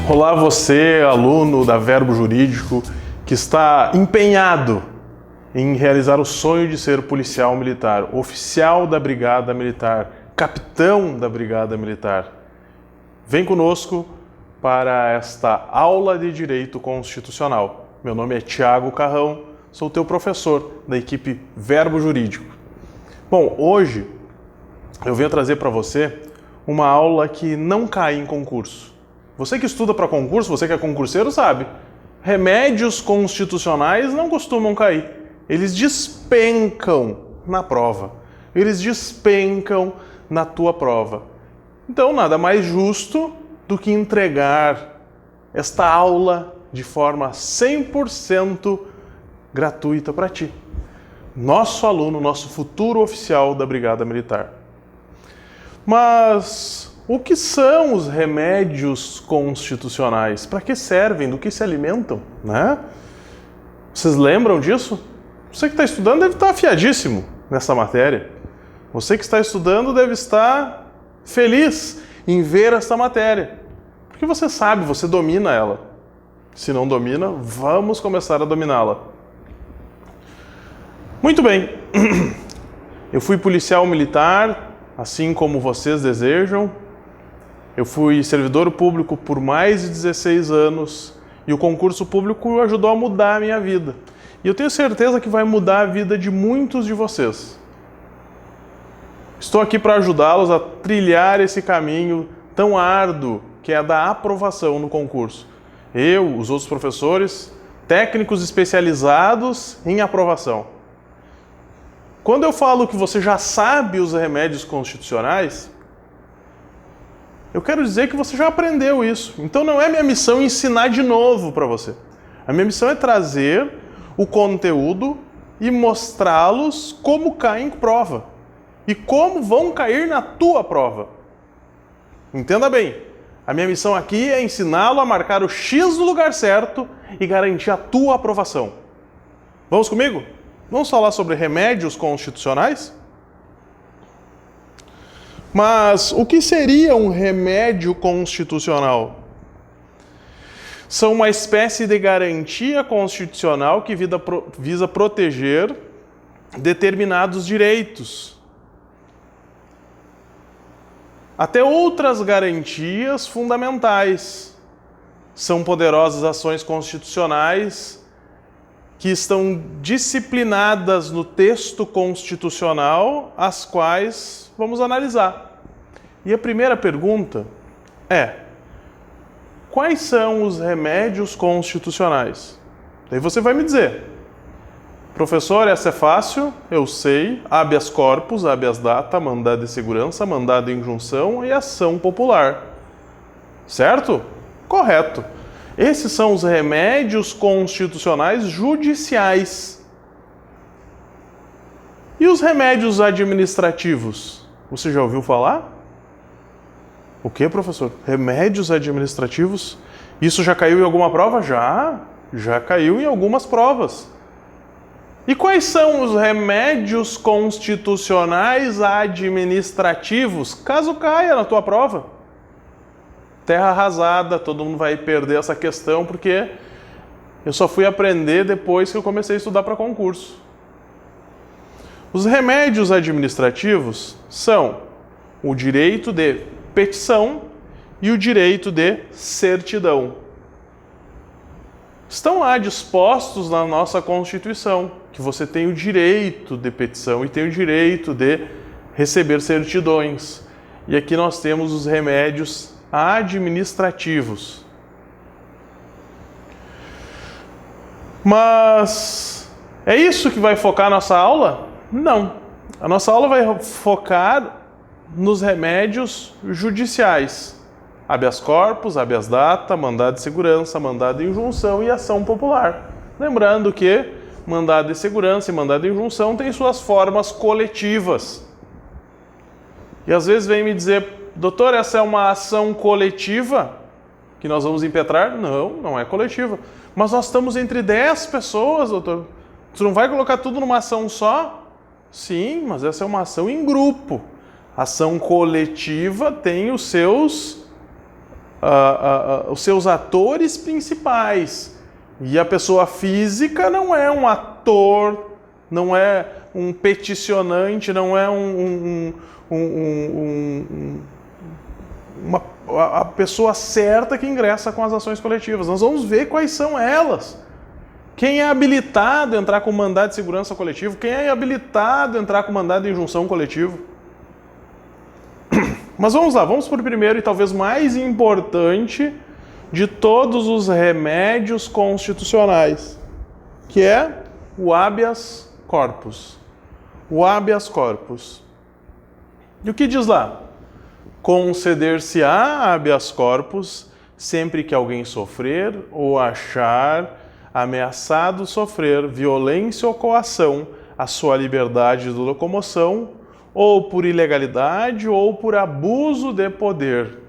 Olá você, aluno da Verbo Jurídico, que está empenhado em realizar o sonho de ser policial militar, oficial da Brigada Militar, capitão da Brigada Militar. Vem conosco para esta aula de Direito Constitucional. Meu nome é Thiago Carrão, sou teu professor da equipe Verbo Jurídico. Bom, hoje eu venho trazer para você uma aula que não cai em concurso. Você que estuda para concurso, você que é concurseiro, sabe. Remédios constitucionais não costumam cair. Eles despencam na prova. Eles despencam na tua prova. Então, nada mais justo do que entregar esta aula de forma 100% gratuita para ti. Nosso aluno, nosso futuro oficial da Brigada Militar. Mas o que são os remédios constitucionais? Para que servem? Do que se alimentam? Né? Vocês lembram disso? Você que está estudando deve estar afiadíssimo nessa matéria. Você que está estudando deve estar feliz em ver essa matéria. Porque você sabe, você domina ela. Se não domina, vamos começar a dominá-la. Muito bem. Eu fui policial militar, assim como vocês desejam. Eu fui servidor público por mais de 16 anos e o concurso público ajudou a mudar a minha vida. E eu tenho certeza que vai mudar a vida de muitos de vocês. Estou aqui para ajudá-los a trilhar esse caminho tão árduo que é a da aprovação no concurso. Eu, os outros professores, técnicos especializados em aprovação. Quando eu falo que você já sabe os remédios constitucionais, eu quero dizer que você já aprendeu isso. Então não é minha missão ensinar de novo para você. A minha missão é trazer o conteúdo e mostrá-los como caem em prova. E como vão cair na tua prova. Entenda bem, a minha missão aqui é ensiná-lo a marcar o X no lugar certo e garantir a tua aprovação. Vamos comigo? Vamos falar sobre remédios constitucionais? Mas o que seria um remédio constitucional? São uma espécie de garantia constitucional que visa proteger determinados direitos. Até outras garantias fundamentais. São poderosas ações constitucionais que estão disciplinadas no texto constitucional, as quais vamos analisar. E a primeira pergunta é: quais são os remédios constitucionais? Daí você vai me dizer: professor, essa é fácil, eu sei, habeas corpus, habeas data, mandado de segurança, mandado de injunção e ação popular. Certo? Correto. Esses são os remédios constitucionais judiciais. E os remédios administrativos? Você já ouviu falar? O que, professor? Remédios administrativos? Isso já caiu em alguma prova? Já caiu em algumas provas. E quais são os remédios constitucionais administrativos, caso caia na tua prova? Terra arrasada, todo mundo vai perder essa questão, porque eu só fui aprender depois que eu comecei a estudar para concurso. Os remédios administrativos são o direito de petição e o direito de certidão. Estão lá dispostos na nossa Constituição, que você tem o direito de petição e tem o direito de receber certidões. E aqui nós temos os remédios administrativos. Mas é isso que vai focar a nossa aula? Não. A nossa aula vai focar nos remédios judiciais. Habeas corpus, habeas data, mandado de segurança, mandado de injunção e ação popular. Lembrando que mandado de segurança e mandado de injunção têm suas formas coletivas. E às vezes vem me dizer: doutor, essa é uma ação coletiva que nós vamos impetrar? Não, não é coletiva. Mas nós estamos entre 10 pessoas, doutor. Você não vai colocar tudo numa ação só? Sim, mas essa é uma ação em grupo. Ação coletiva tem os seus os seus atores principais. E a pessoa física não é um ator, não é um peticionante, não é a pessoa certa que ingressa com as ações coletivas. Nós vamos ver quais são elas. Quem é habilitado a entrar com mandado de segurança coletivo? Quem é habilitado a entrar com mandado de injunção coletivo? Mas vamos lá, vamos por primeiro e talvez mais importante de todos os remédios constitucionais, que é o habeas corpus. O habeas corpus. E o que diz lá? Conceder-se-á habeas corpus sempre que alguém sofrer ou achar ameaçado sofrer violência ou coação à sua liberdade de locomoção, ou por ilegalidade ou por abuso de poder.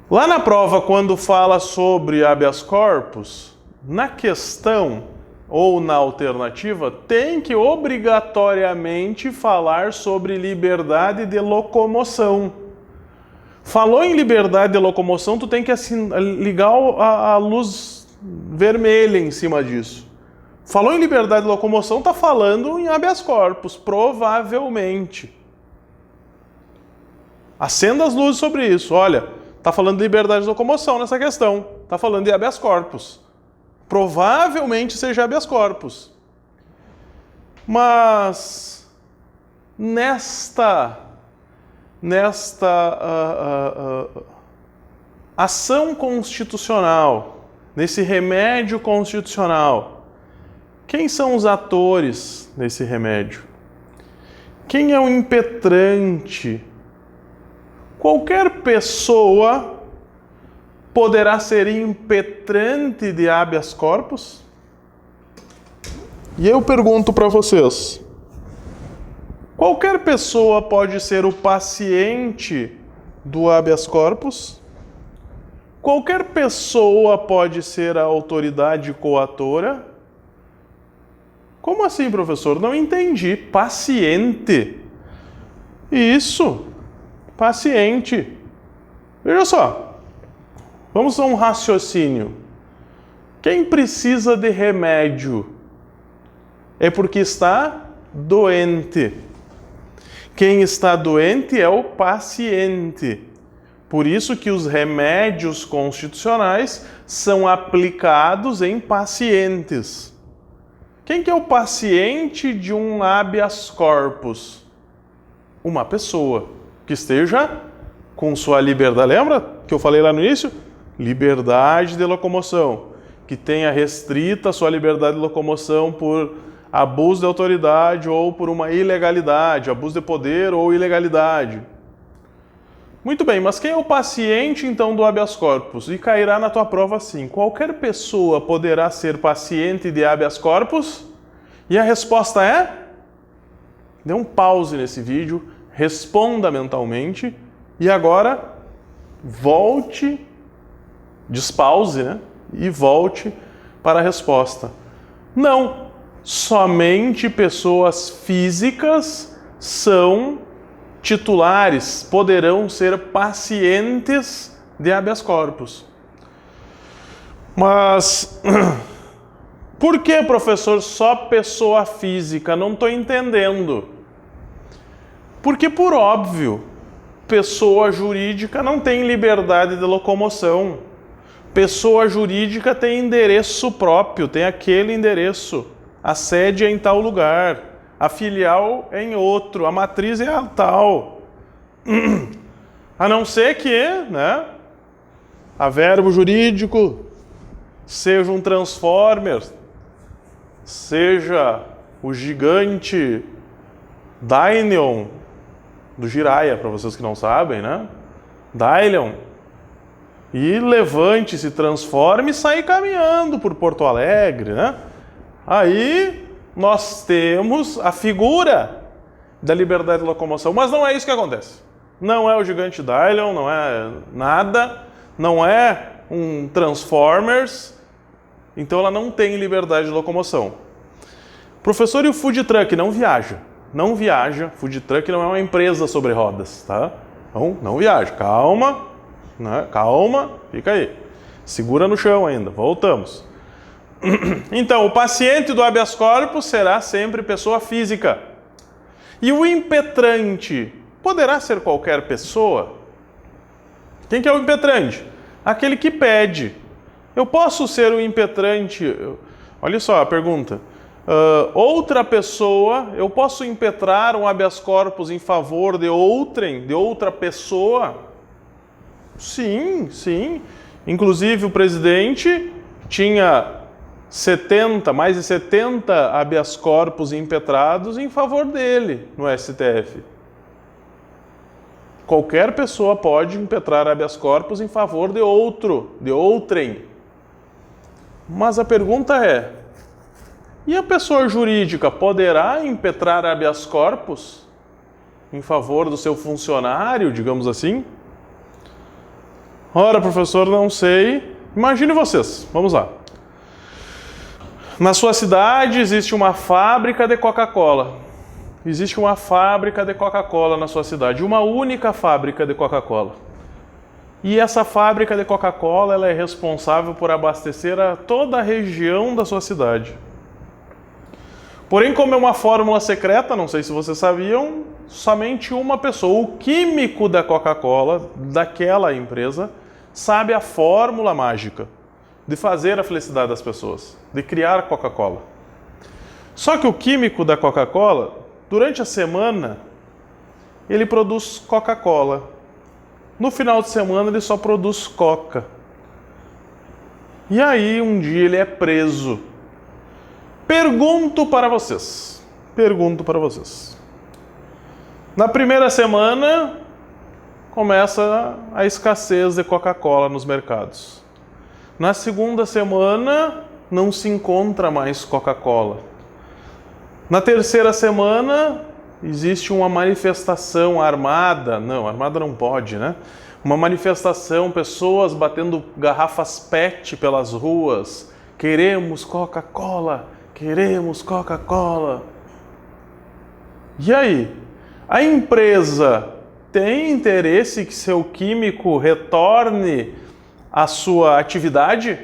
Lá na prova, quando fala sobre habeas corpus, na questão ou na alternativa, tem que obrigatoriamente falar sobre liberdade de locomoção. Falou em liberdade de locomoção, tu tem que ligar a luz vermelha em cima disso. Falou em liberdade de locomoção, está falando em habeas corpus, provavelmente. Acenda as luzes sobre isso. Olha, está falando de liberdade de locomoção nessa questão. Está falando de habeas corpus. Provavelmente seja habeas corpus. Mas nesta ação constitucional, nesse remédio constitucional, quem são os atores desse remédio? Quem é o impetrante? Qualquer pessoa poderá ser impetrante de habeas corpus? E eu pergunto para vocês, qualquer pessoa pode ser o paciente do habeas corpus? Qualquer pessoa pode ser a autoridade coatora? Como assim, professor? Não entendi. Paciente. Isso. Paciente. Veja só. Vamos a um raciocínio. Quem precisa de remédio é porque está doente. Quem está doente é o paciente. Por isso que os remédios constitucionais são aplicados em pacientes. Quem que é o paciente de um habeas corpus? Uma pessoa que esteja com sua liberdade. Lembra que eu falei lá no início? Liberdade de locomoção. Que tenha restrita sua liberdade de locomoção por abuso de autoridade ou por uma ilegalidade, abuso de poder ou ilegalidade. Muito bem, mas quem é o paciente então do habeas corpus? E cairá na tua prova assim: qualquer pessoa poderá ser paciente de habeas corpus? E a resposta é? Dê um pause nesse vídeo, responda mentalmente e agora volte, despause, né? E volte para a resposta. Não, somente pessoas físicas são titulares, poderão ser pacientes de habeas corpus. Mas por que, professor, só pessoa física? Não estou entendendo. Porque, por óbvio, pessoa jurídica não tem liberdade de locomoção. Pessoa jurídica tem endereço próprio, tem aquele endereço. A sede é em tal lugar. A filial é em outro, a matriz é a tal. A não ser que, né, a verbo jurídico seja um transformer, seja o gigante Dylion do Jiraiya, para vocês que não sabem, né? Dylion. E levante, se transforme e saia caminhando por Porto Alegre, né? Aí nós temos a figura da liberdade de locomoção, mas não é isso que acontece. Não é o gigante Dylion, não é nada, não é um Transformers, então ela não tem liberdade de locomoção. Professor, e o food truck não viaja? Não viaja, food truck não é uma empresa sobre rodas, tá? Não viaja, calma, Né? Calma, fica aí. Segura no chão ainda, voltamos. Então, o paciente do habeas corpus será sempre pessoa física. E o impetrante poderá ser qualquer pessoa? Quem que é o impetrante? Aquele que pede. Eu posso ser o impetrante... Olha só a pergunta. Outra pessoa, eu posso impetrar um habeas corpus em favor de outra pessoa? Sim, sim. Inclusive o presidente tinha mais de 70 habeas corpus impetrados em favor dele no STF. Qualquer pessoa pode impetrar habeas corpus em favor de outrem. Mas a pergunta é, e a pessoa jurídica poderá impetrar habeas corpus em favor do seu funcionário, digamos assim? Ora, professor, não sei. Imagine vocês, vamos lá. Na sua cidade existe uma fábrica de Coca-Cola. Existe uma fábrica de Coca-Cola na sua cidade, uma única fábrica de Coca-Cola. E essa fábrica de Coca-Cola ela é responsável por abastecer a toda a região da sua cidade. Porém, como é uma fórmula secreta, não sei se vocês sabiam, somente uma pessoa, o químico da Coca-Cola, daquela empresa, sabe a fórmula mágica de fazer a felicidade das pessoas, de criar Coca-Cola. Só que o químico da Coca-Cola, durante a semana, ele produz Coca-Cola. No final de semana, ele só produz Coca. E aí, um dia, ele é preso. Pergunto para vocês. Na primeira semana, começa a escassez de Coca-Cola nos mercados. Na segunda semana, não se encontra mais Coca-Cola. Na terceira semana, existe uma manifestação armada. Não, armada não pode, né? Uma manifestação, pessoas batendo garrafas PET pelas ruas. Queremos Coca-Cola, queremos Coca-Cola. E aí? A empresa tem interesse que seu químico retorne a sua atividade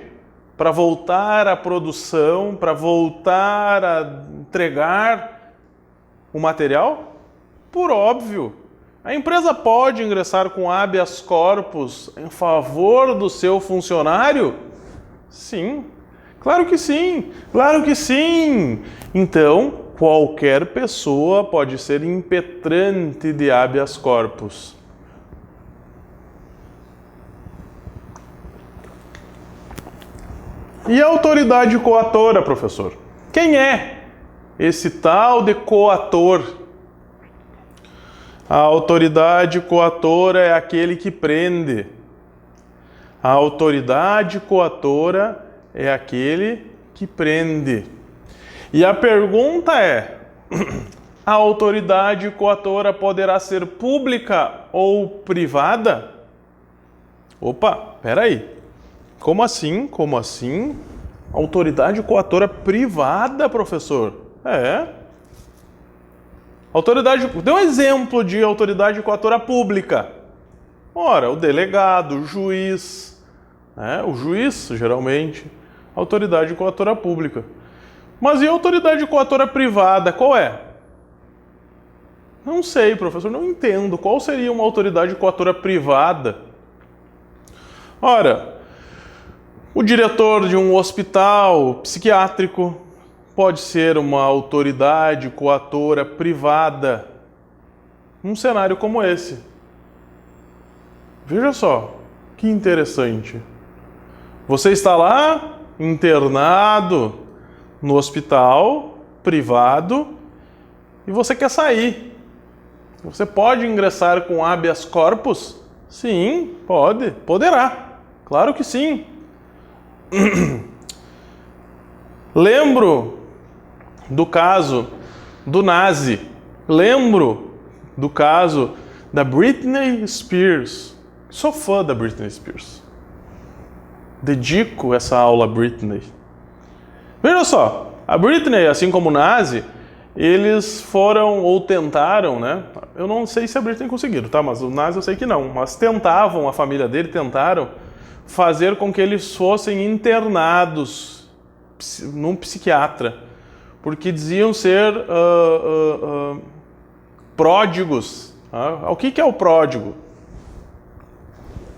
para voltar à produção, para voltar a entregar o material? Por óbvio. A empresa pode ingressar com habeas corpus em favor do seu funcionário? Sim. Claro que sim. Claro que sim. Então, qualquer pessoa pode ser impetrante de habeas corpus. E a autoridade coatora, professor? Quem é esse tal de coator? A autoridade coatora é aquele que prende. A autoridade coatora é aquele que prende. E a pergunta é: a autoridade coatora poderá ser pública ou privada? Opa, peraí. Como assim? Como assim? Autoridade coatora privada, professor? É. Dê um exemplo de autoridade coatora pública. Ora, o delegado, o juiz, né? O juiz, geralmente, autoridade coatora pública. Mas e a autoridade coatora privada, qual é? Não sei, professor, não entendo. Qual seria uma autoridade coatora privada? Ora, o diretor de um hospital psiquiátrico pode ser uma autoridade coatora privada num cenário como esse. Veja só, que interessante. Você está lá, internado no hospital privado, e você quer sair. Você pode ingressar com habeas corpus? Sim, pode, poderá. Claro que sim. Lembro do caso do Nazi. Lembro do caso da Britney Spears. Sou fã da Britney Spears. Dedico essa aula a Britney. Veja só, a Britney, assim como o Nazi, eles foram ou tentaram, né? eu não sei se a Britney conseguiram, tá? Mas o Nas eu sei que não. Mas tentavam, a família dele tentaram fazer com que eles fossem internados num psiquiatra, porque diziam ser pródigos. O que é o pródigo?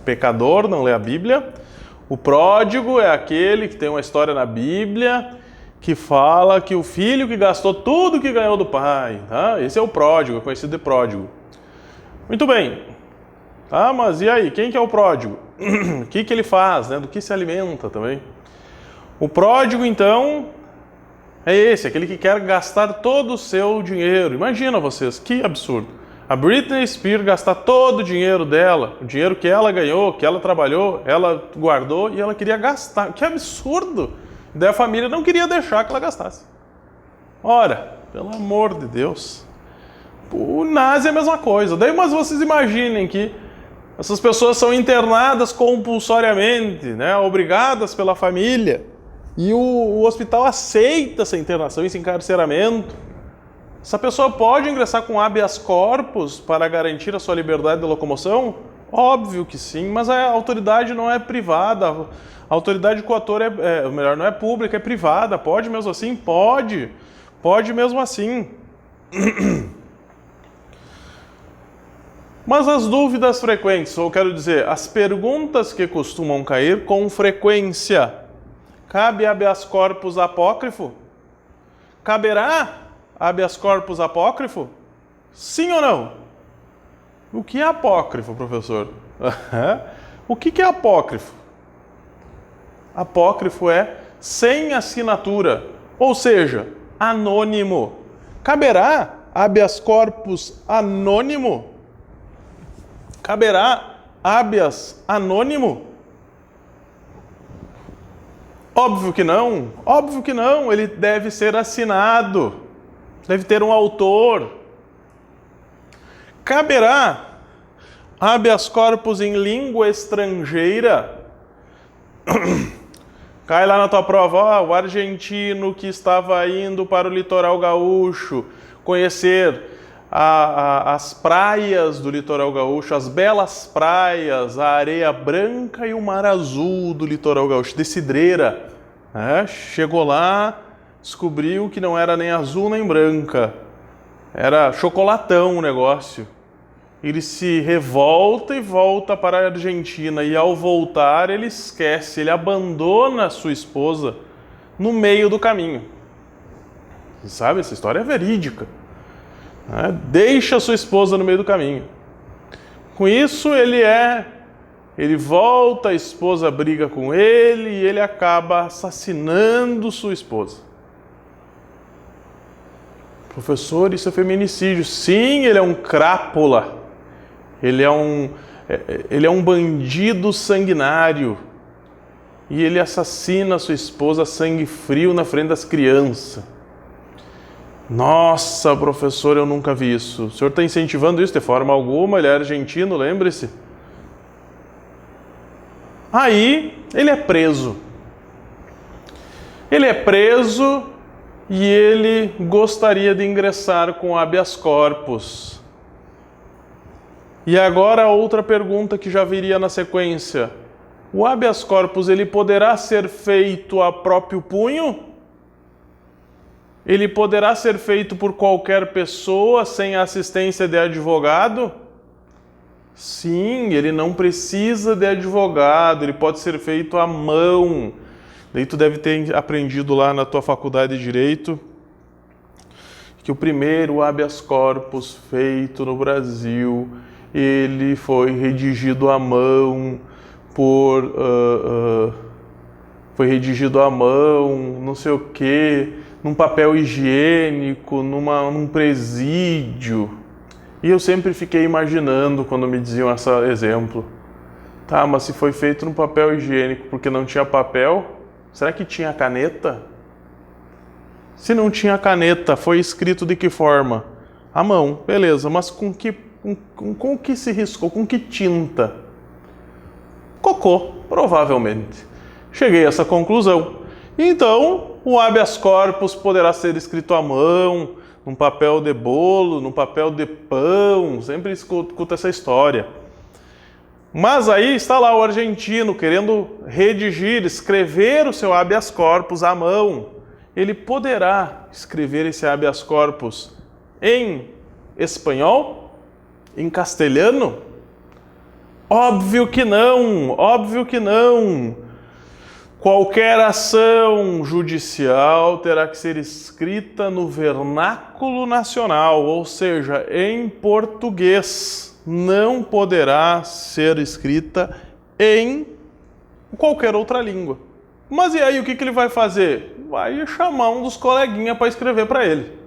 Pecador, não lê a Bíblia. O pródigo é aquele que tem uma história na Bíblia que fala que o filho que gastou tudo que ganhou do pai, tá? Esse é o pródigo, é conhecido de pródigo. Muito bem. Tá, mas e aí, quem que é o pródigo? O que ele faz, né? Do que se alimenta também? O pródigo, então, é esse, aquele que quer gastar todo o seu dinheiro. Imagina vocês, que absurdo. A Britney Spears gastar todo o dinheiro dela, o dinheiro que ela ganhou, que ela trabalhou, ela guardou e ela queria gastar. Que absurdo! Daí a família não queria deixar que ela gastasse. Ora, pelo amor de Deus. O Nazi é a mesma coisa. Daí, mas vocês imaginem que essas pessoas são internadas compulsoriamente, né, obrigadas pela família, e o hospital aceita essa internação, esse encarceramento. Essa pessoa pode ingressar com habeas corpus para garantir a sua liberdade de locomoção? Óbvio que sim, mas a autoridade não é privada. A autoridade coatora não é pública, é privada. Pode mesmo assim? Pode. Pode mesmo assim. Mas as dúvidas frequentes, ou quero dizer, as perguntas que costumam cair com frequência. Cabe habeas corpus apócrifo? Caberá habeas corpus apócrifo? Sim ou não? O que é apócrifo, professor? O que é apócrifo? Apócrifo é sem assinatura, ou seja, anônimo. Caberá habeas corpus anônimo? Caberá habeas anônimo? Óbvio que não, ele deve ser assinado, deve ter um autor. Caberá habeas corpus em língua estrangeira? Cai lá na tua prova, o argentino que estava indo para o litoral gaúcho conhecer as praias do litoral gaúcho, as belas praias, a areia branca e o mar azul do litoral gaúcho, de cidreira. Chegou lá, descobriu que não era nem azul nem branca, era chocolatão o negócio. Ele se revolta e volta para a Argentina, e ao voltar ele esquece, ele abandona a sua esposa no meio do caminho. Sabe, essa história é verídica. Deixa a sua esposa no meio do caminho. Com isso ele volta, a esposa briga com ele e ele acaba assassinando sua esposa. Professor, isso é feminicídio. Sim, ele é um crápula. Ele é um bandido sanguinário. E ele assassina a sua esposa a sangue frio na frente das crianças. Nossa, professor, eu nunca vi isso. O senhor está incentivando isso de forma alguma? Ele é argentino, lembre-se. Aí, ele é preso. Ele é preso e ele gostaria de ingressar com habeas corpus. E agora outra pergunta que já viria na sequência. O habeas corpus, ele poderá ser feito a próprio punho? Ele poderá ser feito por qualquer pessoa sem a assistência de advogado? Sim, ele não precisa de advogado, ele pode ser feito à mão. Daí tu deve ter aprendido lá na tua faculdade de Direito que o primeiro habeas corpus feito no Brasil, ele foi redigido à mão não sei o quê, num papel higiênico, num presídio. E eu sempre fiquei imaginando quando me diziam esse exemplo. Tá, mas se foi feito no papel higiênico porque não tinha papel, será que tinha caneta? Se não tinha caneta, foi escrito de que forma? À mão, beleza, mas com que se riscou? Com que tinta? Cocô, provavelmente. Cheguei a essa conclusão. Então, o habeas corpus poderá ser escrito à mão, num papel de bolo, num papel de pão, sempre escuta essa história. Mas aí está lá o argentino querendo redigir, escrever o seu habeas corpus à mão. Ele poderá escrever esse habeas corpus em espanhol? Em castelhano? Óbvio que não, óbvio que não. Qualquer ação judicial terá que ser escrita no vernáculo nacional, ou seja, em português. Não poderá ser escrita em qualquer outra língua. Mas e aí, o que ele vai fazer? Vai chamar um dos coleguinhas para escrever para ele.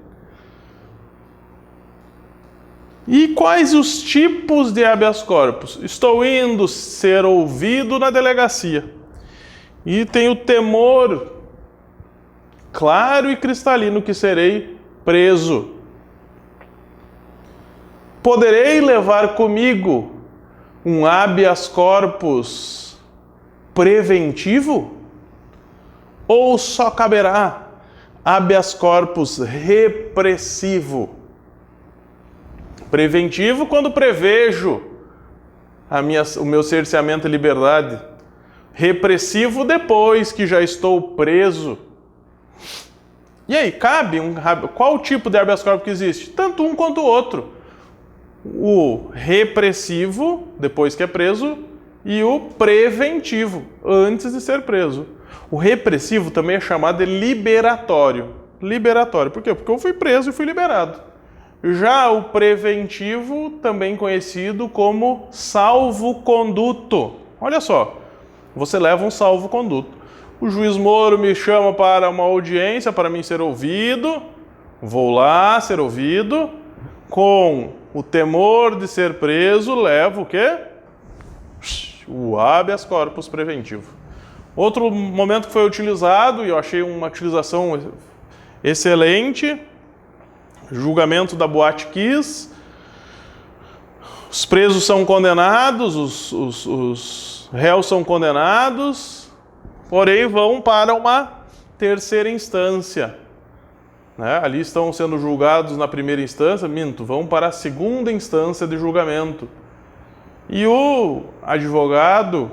E quais os tipos de habeas corpus? Estou indo ser ouvido na delegacia e tenho temor claro e cristalino que serei preso. Poderei levar comigo um habeas corpus preventivo? Ou só caberá habeas corpus repressivo? Preventivo quando prevejo o meu cerceamento e liberdade. Repressivo depois que já estou preso. E aí, cabe qual tipo de habeas corpus que existe? Tanto um quanto o outro. O repressivo, depois que é preso, e o preventivo, antes de ser preso. O repressivo também é chamado de liberatório. Liberatório, por quê? Porque eu fui preso e fui liberado. Já o preventivo, também conhecido como salvo-conduto. Olha só, você leva um salvo-conduto. O juiz Moro me chama para uma audiência para mim ser ouvido. Vou lá ser ouvido. Com o temor de ser preso, levo o quê? O habeas corpus preventivo. Outro momento que foi utilizado, e eu achei uma utilização excelente, julgamento da Boate Kiss. Os presos são condenados, os réus são condenados, porém vão para uma terceira instância. Ali estão sendo julgados na primeira instância, vão para a segunda instância de julgamento. E o advogado,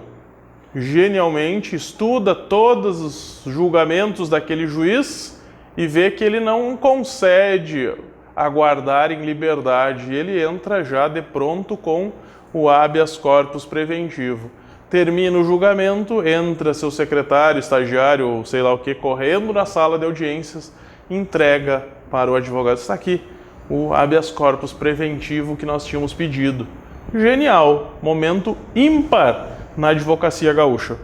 genialmente, estuda todos os julgamentos daquele juiz e vê que ele não concede aguardar em liberdade. Ele entra já de pronto com o habeas corpus preventivo. Termina o julgamento, entra seu secretário, estagiário ou sei lá o que, correndo na sala de audiências, entrega para o advogado. Está aqui o habeas corpus preventivo que nós tínhamos pedido. Genial, momento ímpar na advocacia gaúcha.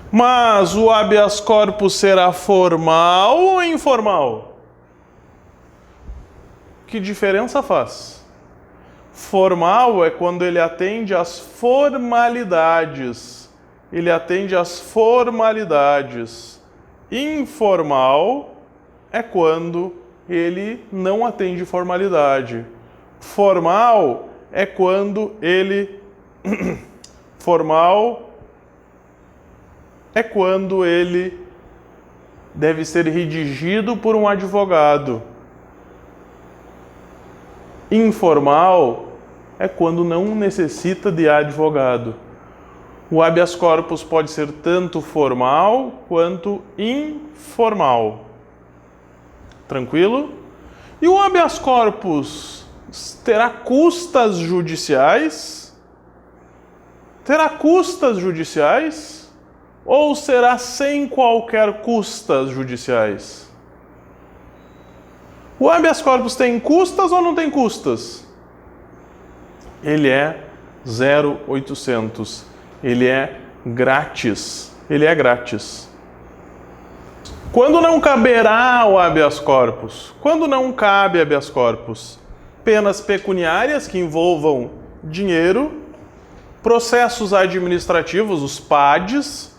Mas o habeas corpus será formal ou informal? Que diferença faz? Formal é quando ele atende às formalidades. Ele atende às formalidades. Informal é quando ele não atende formalidade. Formal é quando ele deve ser redigido por um advogado. Informal é quando não necessita de advogado. O habeas corpus pode ser tanto formal quanto informal. Tranquilo? E o habeas corpus terá custas judiciais? Terá custas judiciais? Ou será sem qualquer custas judiciais? O habeas corpus tem custas ou não tem custas? Ele é 0,800. Ele é grátis. Ele é grátis. Quando não caberá o habeas corpus? Quando não cabe habeas corpus? Penas pecuniárias que envolvam dinheiro, processos administrativos, os PADs,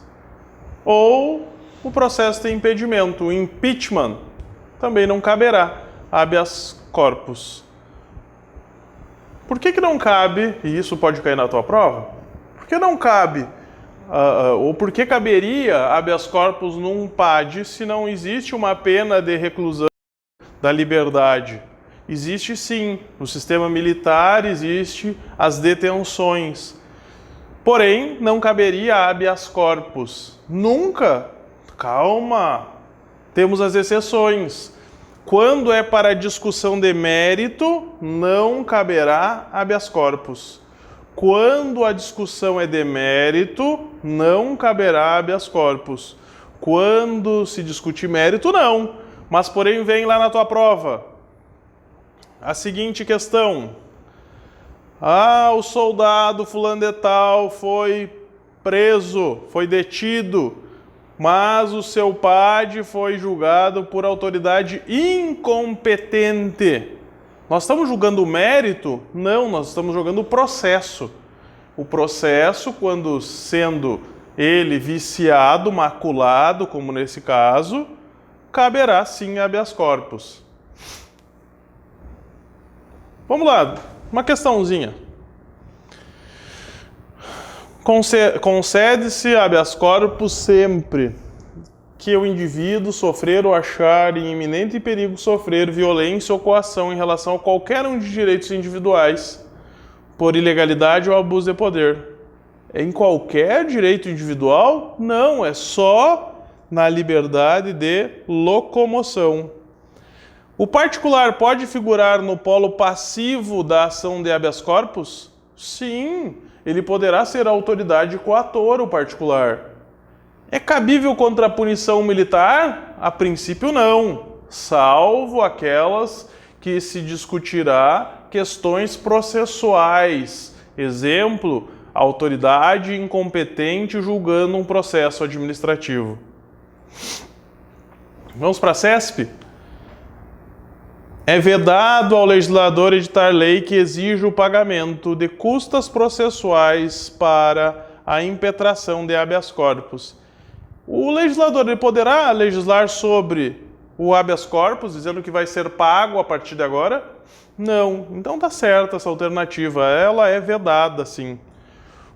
ou o processo de impedimento, o impeachment, também não caberá habeas corpus. Por que não cabe, e isso pode cair na tua prova? Por que não cabe, ou por que caberia habeas corpus num PAD se não existe uma pena de reclusão da liberdade? Existe sim. No sistema militar existe as detenções. Porém, não caberia habeas corpus. Nunca. Calma. Temos as exceções. Quando é para discussão de mérito, não caberá habeas corpus. Quando a discussão é de mérito, não caberá habeas corpus. Quando se discute mérito, não. Mas, porém, vem lá na tua prova a seguinte questão. O soldado fulano de tal foi preso, foi detido, mas o seu PAD foi julgado por autoridade incompetente. Nós estamos julgando o mérito? Não, nós estamos julgando o processo. O processo, quando sendo ele viciado, maculado, como nesse caso, caberá sim habeas corpus. Vamos lá, uma questãozinha. Concede-se habeas corpus sempre que o indivíduo sofrer ou achar em iminente perigo sofrer violência ou coação em relação a qualquer um de direitos individuais, por ilegalidade ou abuso de poder. É em qualquer direito individual? Não, é só na liberdade de locomoção. O particular pode figurar no polo passivo da ação de habeas corpus? Sim, ele poderá ser a autoridade coatora, o particular. É cabível contra a punição militar? A princípio não, salvo aquelas que se discutirá questões processuais. Exemplo, a autoridade incompetente julgando um processo administrativo. Vamos para a CESP? É vedado ao legislador editar lei que exija o pagamento de custas processuais para a impetração de habeas corpus. O legislador ele poderá legislar sobre o habeas corpus, dizendo que vai ser pago a partir de agora? Não. Então tá certa essa alternativa, ela é vedada, sim.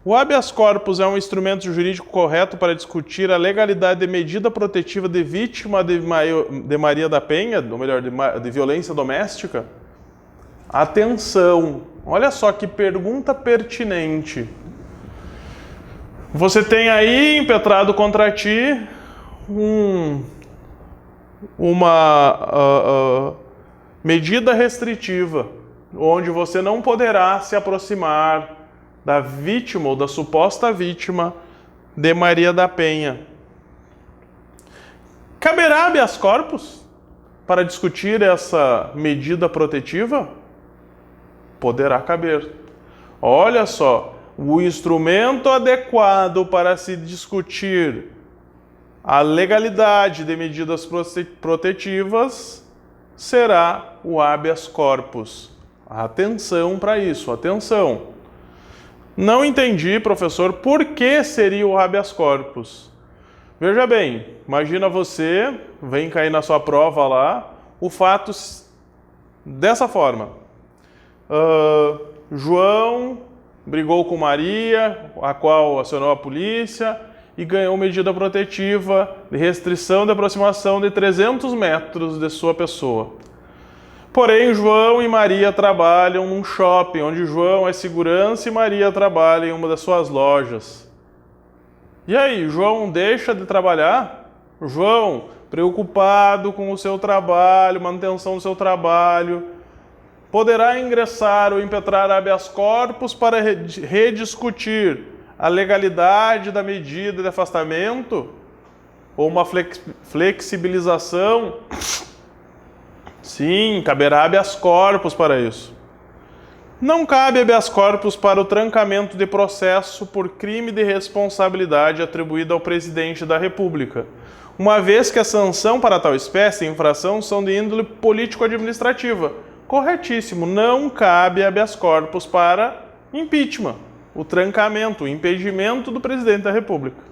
O habeas corpus é um instrumento jurídico correto para discutir a legalidade de medida protetiva de vítima de Maria da Penha, ou melhor, de violência doméstica? Atenção! Olha só que pergunta pertinente. Você tem aí impetrado contra ti uma medida restritiva, onde você não poderá se aproximar da vítima ou da suposta vítima de Maria da Penha. Caberá habeas corpus para discutir essa medida protetiva? Poderá caber. Olha só, o instrumento adequado para se discutir a legalidade de medidas protetivas será o habeas corpus. Atenção para isso, atenção. Não entendi, professor, por que seria o habeas corpus. Veja bem, imagina você, vem cair na sua prova lá, o fato dessa forma. João brigou com Maria, a qual acionou a polícia e ganhou medida protetiva de restrição de aproximação de 300 metros de sua pessoa. Porém, João e Maria trabalham num shopping, onde João é segurança e Maria trabalha em uma das suas lojas. E aí, João deixa de trabalhar? João, preocupado com o seu trabalho, manutenção do seu trabalho, poderá ingressar ou impetrar habeas corpus para rediscutir a legalidade da medida de afastamento ou uma flexibilização? Sim, caberá habeas corpus para isso. Não cabe habeas corpus para o trancamento de processo por crime de responsabilidade atribuído ao presidente da República, uma vez que a sanção para tal espécie de infração são de índole político-administrativa. Corretíssimo, não cabe habeas corpus para impeachment, o trancamento, o impedimento do presidente da República.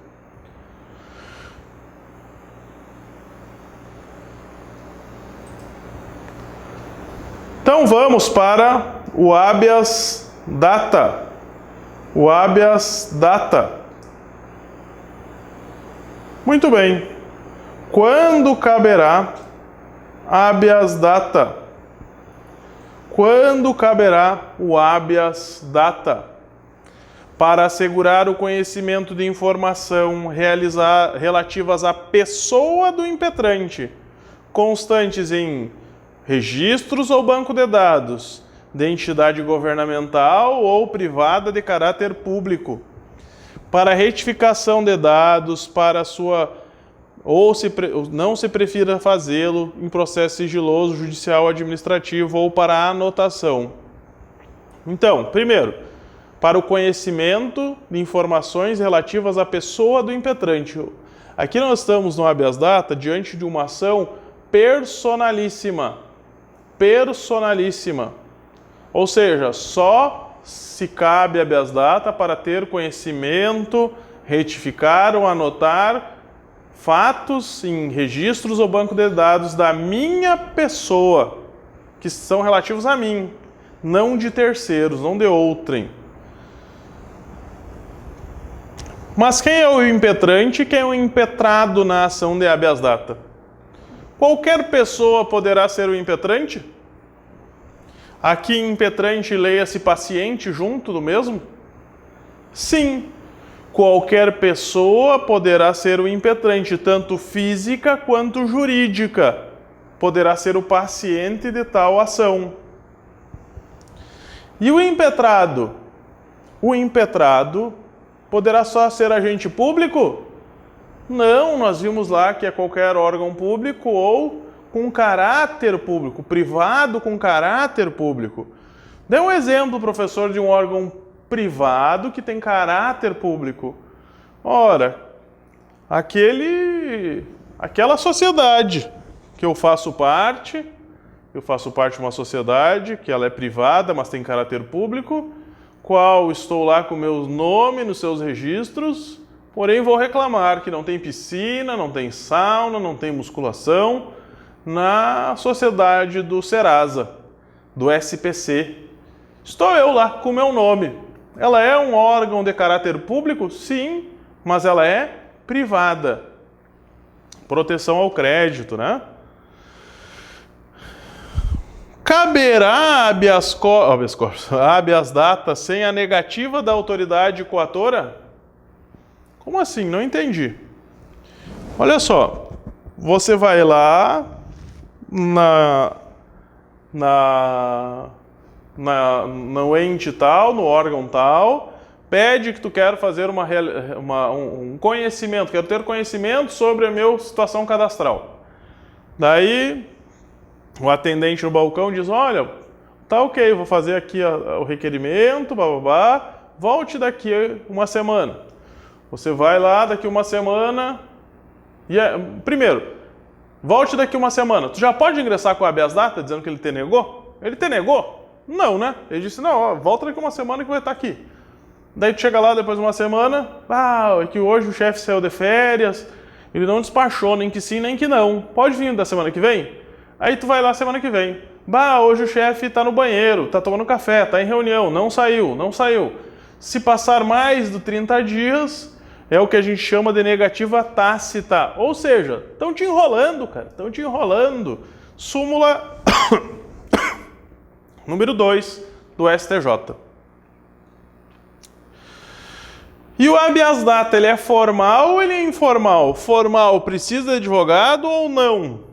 Então vamos para o habeas data. O habeas data. Muito bem. Quando caberá Habeas data. Quando caberá o habeas data? Para assegurar o conhecimento de informação relativas à pessoa do impetrante, constantes em registros ou banco de dados, de entidade governamental ou privada de caráter público, para retificação de dados, para sua não se prefira fazê-lo em processo sigiloso, judicial, administrativo ou para anotação. Então, primeiro, para o conhecimento de informações relativas à pessoa do impetrante. Aqui nós estamos no habeas data diante de uma ação personalíssima. Personalíssima. Ou seja, só se cabe habeas data para ter conhecimento, retificar ou anotar fatos em registros ou banco de dados da minha pessoa, que são relativos a mim, não de terceiros, não de outrem. Mas quem é o impetrante e quem é o impetrado na ação de habeas data? Qualquer pessoa poderá ser o impetrante? Aqui impetrante leia-se paciente junto do mesmo? Sim. Qualquer pessoa poderá ser o impetrante, tanto física quanto jurídica. Poderá ser o paciente de tal ação. E o impetrado? O impetrado poderá só ser agente público? Não, nós vimos lá que é qualquer órgão público ou com caráter público, privado com caráter público. Dê um exemplo, professor, de um órgão privado que tem caráter público. Ora, aquela sociedade que eu faço parte de uma sociedade que ela é privada, mas tem caráter público, qual estou lá com meu nome nos seus registros, porém vou reclamar que não tem piscina, não tem sauna, não tem musculação na sociedade do Serasa, do SPC. Estou eu lá com meu nome. Ela é um órgão de caráter público? Sim, mas ela é privada. Proteção ao crédito, né? Caberá habeas data sem a negativa da autoridade coatora? Como assim? Não entendi. Olha só, você vai lá no ente tal, no órgão tal, pede que tu quer fazer um conhecimento, quero ter conhecimento sobre a minha situação cadastral. Daí o atendente no balcão diz, olha, tá ok, vou fazer aqui o requerimento, bababá, volte daqui uma semana. Você vai lá daqui uma semana primeiro, volte daqui uma semana. Tu já pode ingressar com a habeas data dizendo que ele te negou? Ele te negou? Não, né? Ele disse, não, ó, volta daqui uma semana que vai estar aqui. Daí tu chega lá depois de uma semana, é que hoje o chefe saiu de férias, ele não despachou, nem que sim, nem que não. Pode vir da semana que vem? Aí tu vai lá semana que vem. Hoje o chefe está no banheiro, está tomando café, está em reunião, não saiu. Se passar mais de 30 dias, é o que a gente chama de negativa tácita. Ou seja, estão te enrolando, cara, estão te enrolando. Súmula número 2 do STJ. E o habeas data, ele é formal ou ele é informal? Formal precisa de advogado ou não?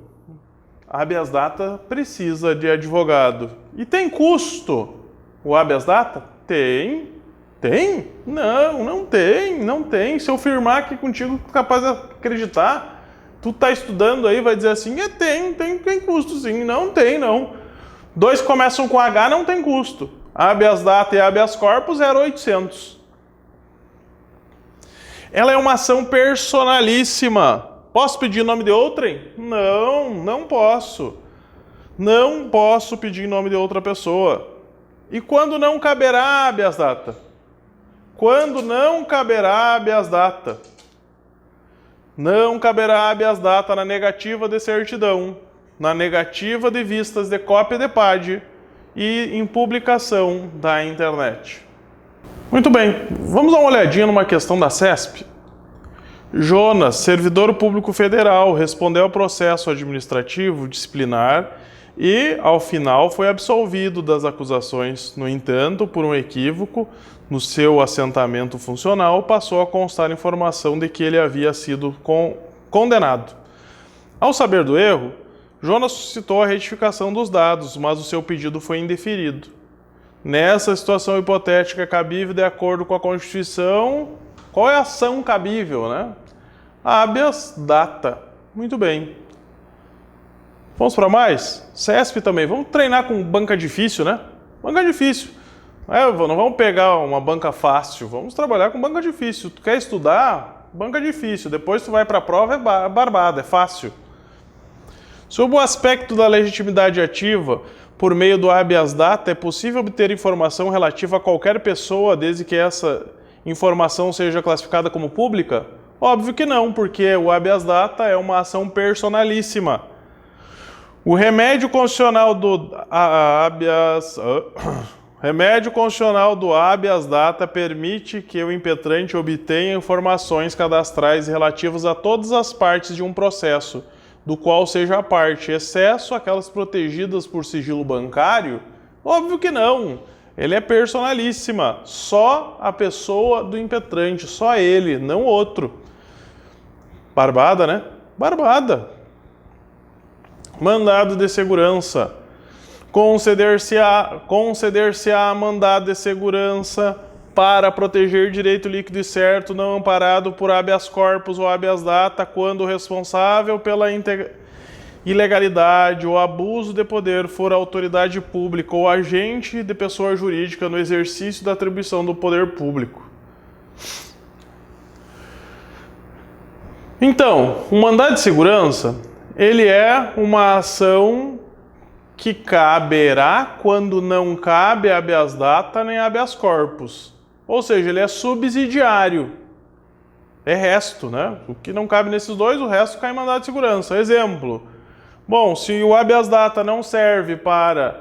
Habeas data precisa de advogado. E tem custo o habeas data? Tem. Tem? Não tem. Se eu firmar aqui contigo, tu é capaz de acreditar. Tu tá estudando aí, vai dizer assim, tem custo sim. Não tem. Dois começam com H, não tem custo. Habeas data e habeas corpus, 0,800. Ela é uma ação personalíssima. Posso pedir em nome de outrem? Não posso. Não posso pedir em nome de outra pessoa. E quando não caberá habeas data? Quando não caberá habeas data? Não caberá habeas data na negativa de certidão, na negativa de vistas de cópia de PAD e em publicação da internet. Muito bem, vamos dar uma olhadinha numa questão da CESP. Jonas, servidor público federal, respondeu ao processo administrativo disciplinar e, ao final, foi absolvido das acusações. No entanto, por um equívoco, no seu assentamento funcional, passou a constar informação de que ele havia sido condenado. Ao saber do erro, Jonas solicitou a retificação dos dados, mas o seu pedido foi indeferido. Nessa situação hipotética cabível, de acordo com a Constituição, qual é a ação cabível, né? Habeas data. Muito bem. Vamos para mais? CESP também. Vamos treinar com banca difícil, né? Banca difícil. Não vamos pegar uma banca fácil. Vamos trabalhar com banca difícil. Tu quer estudar? Banca difícil. Depois tu vai para a prova, é barbada, é fácil. Sob o aspecto da legitimidade ativa, por meio do habeas data, é possível obter informação relativa a qualquer pessoa, desde que essa informação seja classificada como pública? Óbvio que não, porque o habeas data é uma ação personalíssima. O remédio constitucional do habeas data permite que o impetrante obtenha informações cadastrais relativas a todas as partes de um processo, do qual seja a parte, exceto aquelas protegidas por sigilo bancário? Óbvio que não. Ele é personalíssima. Só a pessoa do impetrante, só ele, não outro. Barbada, né? Barbada. Mandado de segurança. Conceder-se-á mandado de segurança para proteger direito líquido e certo não amparado por habeas corpus ou habeas data quando o responsável pela ilegalidade ou abuso de poder for autoridade pública ou agente de pessoa jurídica no exercício da atribuição do poder público. Então, o mandado de segurança, ele é uma ação que caberá quando não cabe habeas data nem habeas corpus. Ou seja, ele é subsidiário. É resto, né? O que não cabe nesses dois, o resto cai em mandado de segurança. Exemplo. Bom, se o habeas data não serve para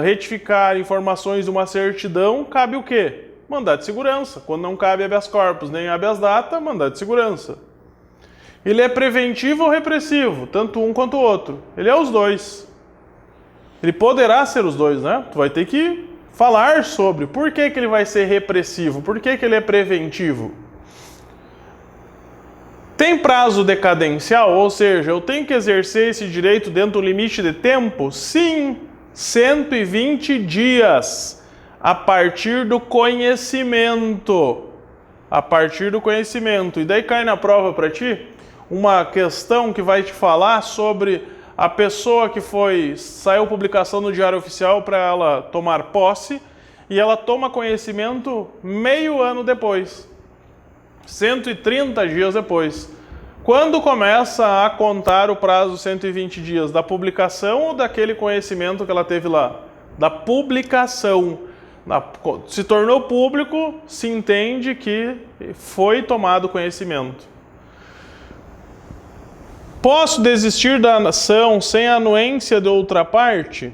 retificar informações de uma certidão, cabe o quê? Mandado de segurança. Quando não cabe habeas corpus nem habeas data, mandado de segurança. Ele é preventivo ou repressivo? Tanto um quanto o outro. Ele é os dois. Ele poderá ser os dois, né? Tu vai ter que falar sobre por que ele vai ser repressivo, por que ele é preventivo. Tem prazo decadencial, ou seja, eu tenho que exercer esse direito dentro do limite de tempo? Sim, 120 dias, a partir do conhecimento. A partir do conhecimento. E daí cai na prova para ti uma questão que vai te falar sobre a pessoa que saiu publicação no Diário Oficial para ela tomar posse e ela toma conhecimento meio ano depois, 130 dias depois. Quando começa a contar o prazo 120 dias? Da publicação ou daquele conhecimento que ela teve lá? Da publicação. Se tornou público, se entende que foi tomado conhecimento. Posso desistir da ação sem anuência de outra parte?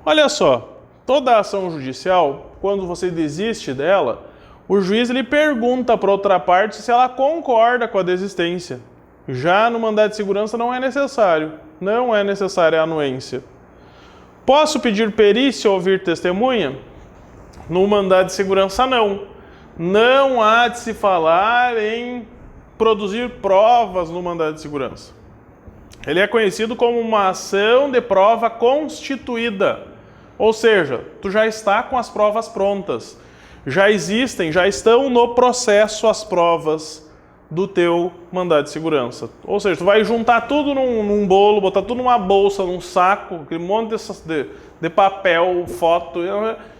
Olha só, toda ação judicial, quando você desiste dela, o juiz ele pergunta para outra parte se ela concorda com a desistência. Já no mandado de segurança não é necessário. Não é necessária a anuência. Posso pedir perícia ou ouvir testemunha? No mandado de segurança não. Não há de se falar em produzir provas no mandado de segurança. Ele é conhecido como uma ação de prova constituída. Ou seja, tu já está com as provas prontas. Já estão no processo as provas do teu mandado de segurança. Ou seja, tu vai juntar tudo num bolo, botar tudo numa bolsa, num saco, aquele monte de papel, foto,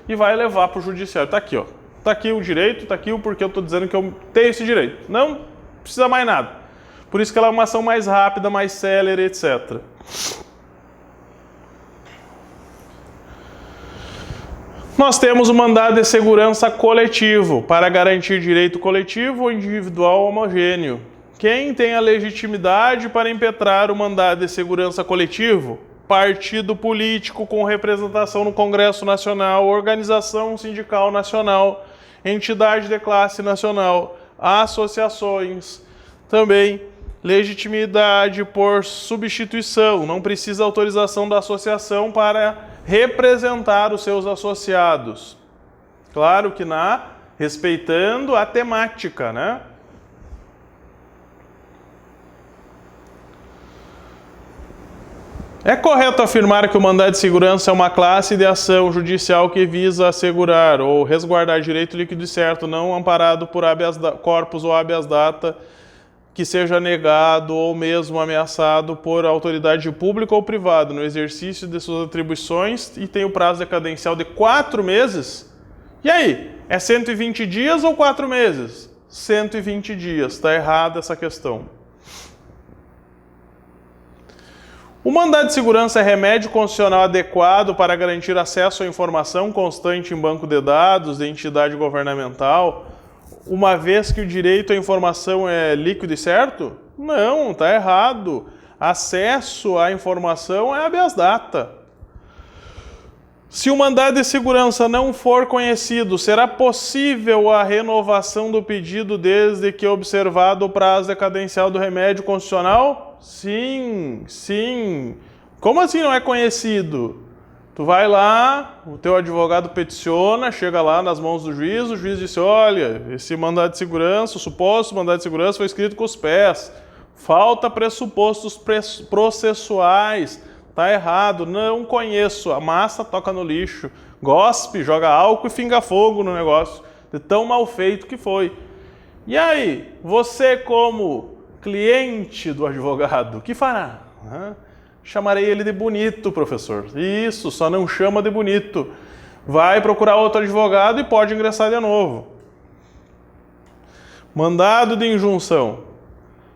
e vai levar para o judiciário. Está aqui, ó. Está aqui o direito, está aqui o porquê eu estou dizendo que eu tenho esse direito. Não precisa mais nada. Por isso que ela é uma ação mais rápida, mais célere, etc. Nós temos o mandado de segurança coletivo, para garantir direito coletivo ou individual homogêneo. Quem tem a legitimidade para impetrar o mandado de segurança coletivo? Partido político com representação no Congresso Nacional, organização sindical nacional, entidade de classe nacional, associações, Também legitimidade por substituição, não precisa autorização da associação para representar os seus associados. Claro que respeitando a temática, né? É correto afirmar que o mandado de segurança é uma classe de ação judicial que visa assegurar ou resguardar direito líquido e certo, não amparado por habeas corpus ou habeas data, que seja negado ou mesmo ameaçado por autoridade pública ou privada no exercício de suas atribuições e tem o prazo decadencial de 4 meses? E aí, é 120 dias ou 4 meses? 120 dias, está errada essa questão. O mandado de segurança é remédio constitucional adequado para garantir acesso à informação constante em banco de dados de entidade governamental, uma vez que o direito à informação é líquido e certo? Não, está errado. Acesso à informação é habeas data. Se o mandado de segurança não for conhecido, será possível a renovação do pedido desde que observado o prazo decadencial do remédio constitucional? Sim, sim. Como assim não é conhecido? Tu vai lá, o teu advogado peticiona, chega lá nas mãos do juiz, o juiz disse, olha, esse mandado de segurança, o suposto mandado de segurança foi escrito com os pés. Falta pressupostos processuais. Tá errado, não conheço. A massa toca no lixo, gospe, joga álcool e finga fogo no negócio. De tão mal feito que foi. E aí, você como cliente do advogado, o que fará? Chamarei ele de bonito, professor. Isso, só não chama de bonito. Vai procurar outro advogado e pode ingressar de novo. Mandado de injunção.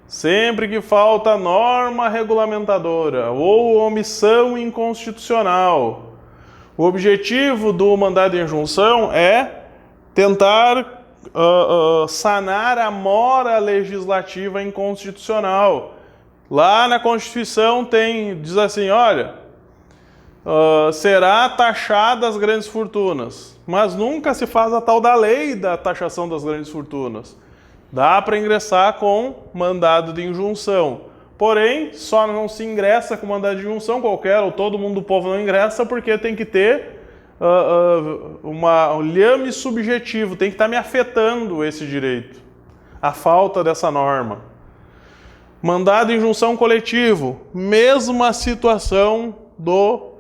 Sempre que falta norma regulamentadora ou omissão inconstitucional. O objetivo do mandado de injunção é tentar sanar a mora legislativa inconstitucional. Lá na Constituição diz assim, olha, será taxada as grandes fortunas, mas nunca se faz a tal da lei da taxação das grandes fortunas. Dá para ingressar com mandado de injunção. Porém, só não se ingressa com mandado de injunção qualquer, ou todo mundo do povo não ingressa, porque tem que ter um liame subjetivo, tem que estar me afetando esse direito. A falta dessa norma. Mandado de injunção coletivo, mesma situação do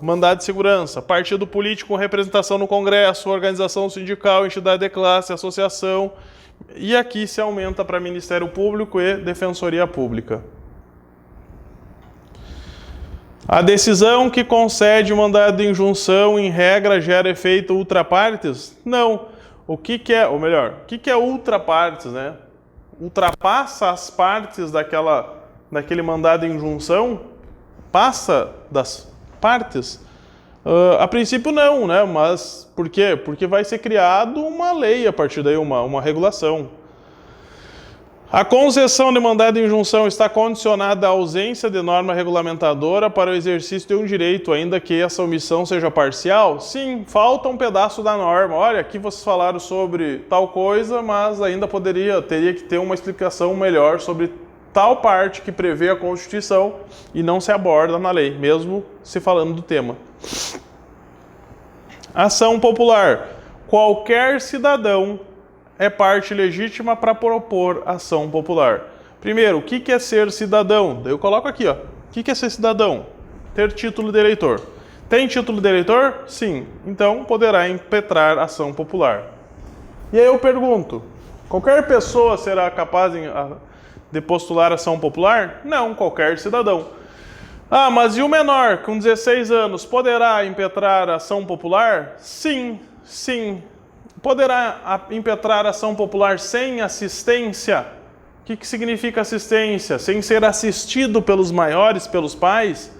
mandado de segurança. Partido político com representação no Congresso, organização sindical, entidade de classe, associação. E aqui se aumenta para Ministério Público e Defensoria Pública. A decisão que concede o mandado de injunção, em regra, gera efeito ultra partes? Não. O que é ultra partes, né? Ultrapassa as partes daquele mandado de injunção? Passa das partes? A princípio não, né? Mas por quê? Porque vai ser criado uma lei a partir daí, uma regulação. A concessão de mandado de injunção está condicionada à ausência de norma regulamentadora para o exercício de um direito, ainda que essa omissão seja parcial? Sim, falta um pedaço da norma. Olha, aqui vocês falaram sobre tal coisa, mas ainda teria que ter uma explicação melhor sobre tal parte que prevê a Constituição e não se aborda na lei, mesmo se falando do tema. Ação popular. Qualquer cidadão é parte legítima para propor ação popular. Primeiro, o que é ser cidadão? Daí eu coloco aqui, ó. O que é ser cidadão? Ter título de eleitor. Tem título de eleitor? Sim. Então poderá impetrar ação popular. E aí eu pergunto, qualquer pessoa será capaz de postular ação popular? Não, qualquer cidadão. Ah, mas e o menor, com 16 anos, poderá impetrar ação popular? Sim, sim. Poderá impetrar ação popular sem assistência? O que significa assistência? Sem ser assistido pelos maiores, pelos pais?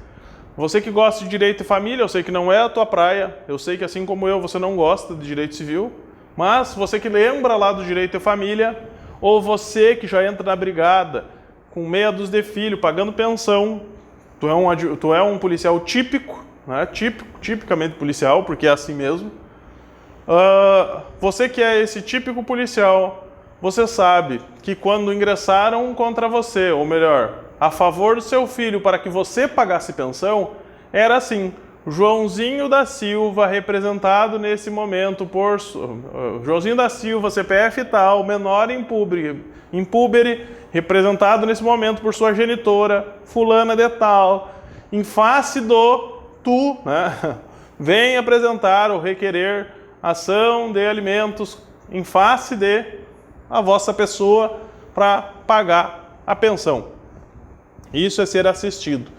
Você que gosta de direito e família, eu sei que não é a tua praia, eu sei que assim como eu, você não gosta de direito civil, mas você que lembra lá do direito e família, ou você que já entra na brigada com meia dúzia de filho, pagando pensão, tu é um policial típico, né? Tipicamente policial, porque é assim mesmo. Você que é esse típico policial, você sabe que quando ingressaram contra você, ou melhor, a favor do seu filho para que você pagasse pensão, era assim: Joãozinho da Silva, representado nesse momento por Joãozinho da Silva, CPF tal, menor impúbere, representado nesse momento por sua genitora, fulana de tal, em face do tu, né, vem apresentar ou requerer ação de alimentos em face de a vossa pessoa para pagar a pensão. Isso é ser assistido.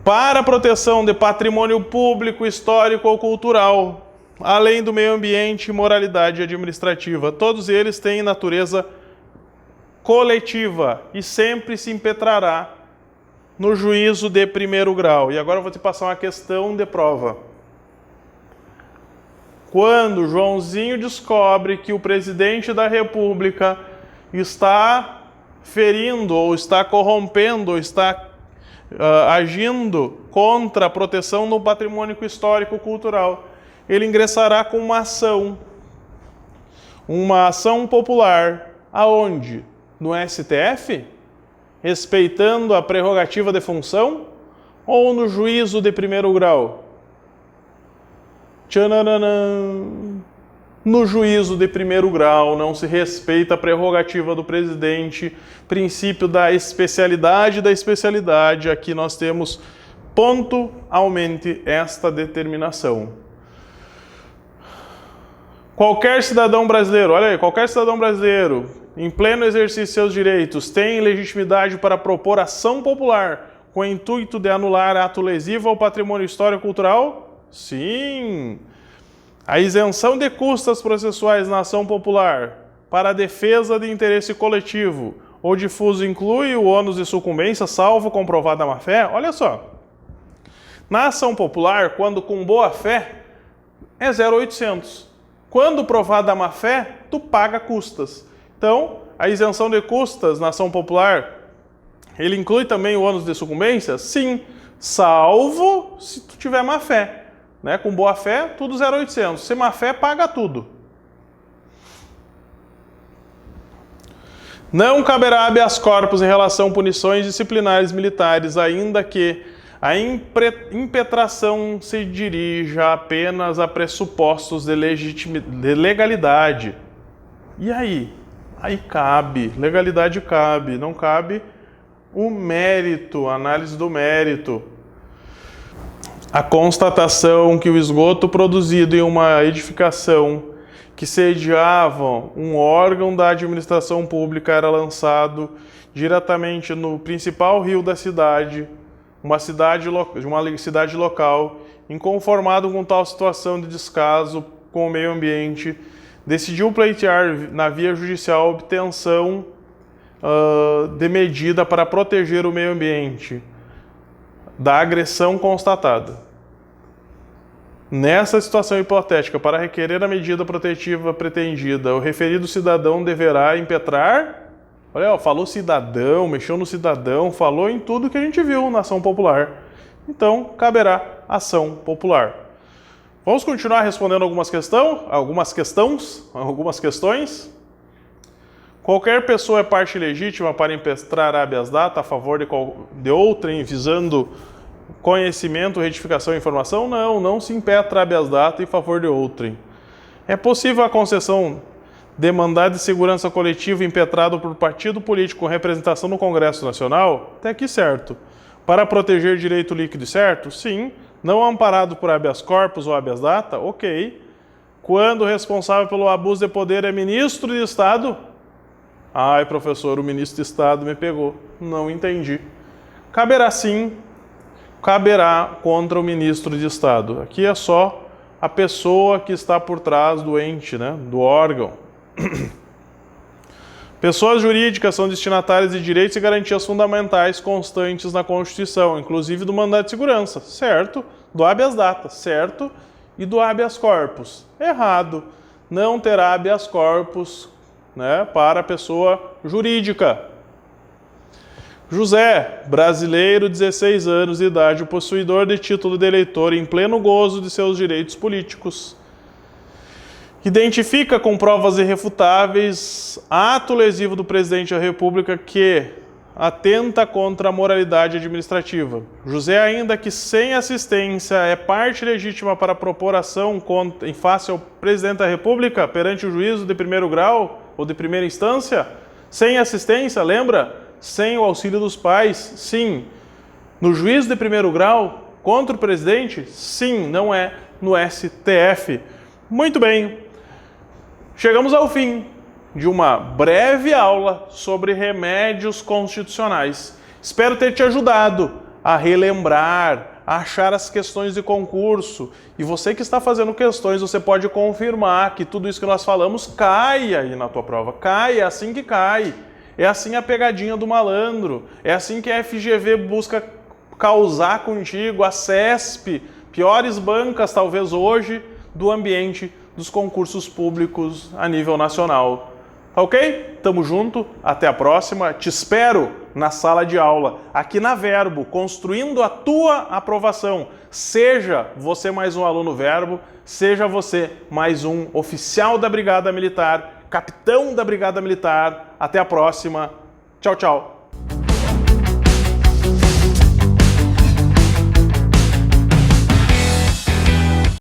Para a proteção de patrimônio público, histórico ou cultural, além do meio ambiente e moralidade administrativa, todos eles têm natureza coletiva e sempre se impetrará no juízo de primeiro grau. E agora eu vou te passar uma questão de prova. Quando Joãozinho descobre que o presidente da República está ferindo, ou está corrompendo, ou está agindo contra a proteção do patrimônio histórico-cultural, ele ingressará com uma ação popular. Aonde? No STF? Respeitando a prerrogativa de função? Ou no juízo de primeiro grau? Tchananã. No juízo de primeiro grau não se respeita a prerrogativa do presidente, princípio da especialidade da especialidade. Aqui nós temos pontualmente esta determinação. Qualquer cidadão brasileiro, olha aí, qualquer cidadão brasileiro, em pleno exercício de seus direitos, tem legitimidade para propor ação popular com o intuito de anular ato lesivo ao patrimônio histórico-cultural? Sim. A isenção de custas processuais na ação popular para a defesa de interesse coletivo ou difuso inclui o ônus de sucumbência, salvo comprovada má-fé? Olha só. Na ação popular, quando com boa-fé, é 0,800. Quando provada a má-fé, tu paga custas. Então, a isenção de custas na ação popular, ele inclui também o ônus de sucumbência? Sim, salvo se tu tiver má-fé. Né? Com boa-fé, tudo 0,800. Se má-fé, paga tudo. Não caberá habeas corpus em relação a punições disciplinares militares, ainda que a impetração se dirija apenas a pressupostos de legalidade. E aí? Aí cabe, legalidade cabe, não cabe o mérito, a análise do mérito. A constatação que o esgoto produzido em uma edificação que sediava um órgão da administração pública era lançado diretamente no principal rio da cidade, uma cidade local, inconformado com tal situação de descaso com o meio ambiente, decidiu pleitear na via judicial a obtenção de medida para proteger o meio ambiente da agressão constatada. Nessa situação hipotética, para requerer a medida protetiva pretendida, o referido cidadão deverá impetrar. Olha, falou cidadão, mexeu no cidadão, falou em tudo que a gente viu na ação popular. Então, caberá ação popular. Vamos continuar respondendo algumas questões. Qualquer pessoa é parte legítima para impetrar habeas data a favor de outrem, visando conhecimento, retificação e informação? Não se impetra habeas data em favor de outrem. É possível a concessão de mandado de segurança coletiva impetrado por partido político com representação no Congresso Nacional? Até aqui certo. Para proteger direito líquido, certo? Sim. Não amparado por habeas corpus ou habeas data? Ok. Quando o responsável pelo abuso de poder é ministro de Estado? Ai, professor, o ministro de Estado me pegou. Não entendi. Caberá sim, caberá contra o ministro de Estado. Aqui é só a pessoa que está por trás do ente, né, do órgão. Pessoas jurídicas são destinatárias de direitos e garantias fundamentais constantes na Constituição, inclusive do mandado de segurança, certo? Do habeas data, certo? E do habeas corpus, errado. Não terá habeas corpus, né, para a pessoa jurídica. José, brasileiro, 16 anos de idade, possuidor de título de eleitor em pleno gozo de seus direitos políticos. Identifica com provas irrefutáveis ato lesivo do presidente da República que atenta contra a moralidade administrativa. José, ainda que sem assistência, é parte legítima para propor ação em face ao presidente da República perante o juízo de primeiro grau ou de primeira instância? Sem assistência, lembra? Sem o auxílio dos pais? Sim. No juízo de primeiro grau contra o presidente? Sim, não é no STF. Muito bem. Chegamos ao fim de uma breve aula sobre remédios constitucionais. Espero ter te ajudado a relembrar, a achar as questões de concurso. E você que está fazendo questões, você pode confirmar que tudo isso que nós falamos cai aí na tua prova. Cai, é assim que cai. É assim a pegadinha do malandro. É assim que a FGV busca causar contigo, a CESP, piores bancas talvez hoje do ambiente dos concursos públicos a nível nacional. Tá ok? Tamo junto, até a próxima. Te espero na sala de aula, aqui na Verbo, construindo a tua aprovação. Seja você mais um aluno Verbo, seja você mais um oficial da Brigada Militar, capitão da Brigada Militar. Até a próxima. Tchau, tchau.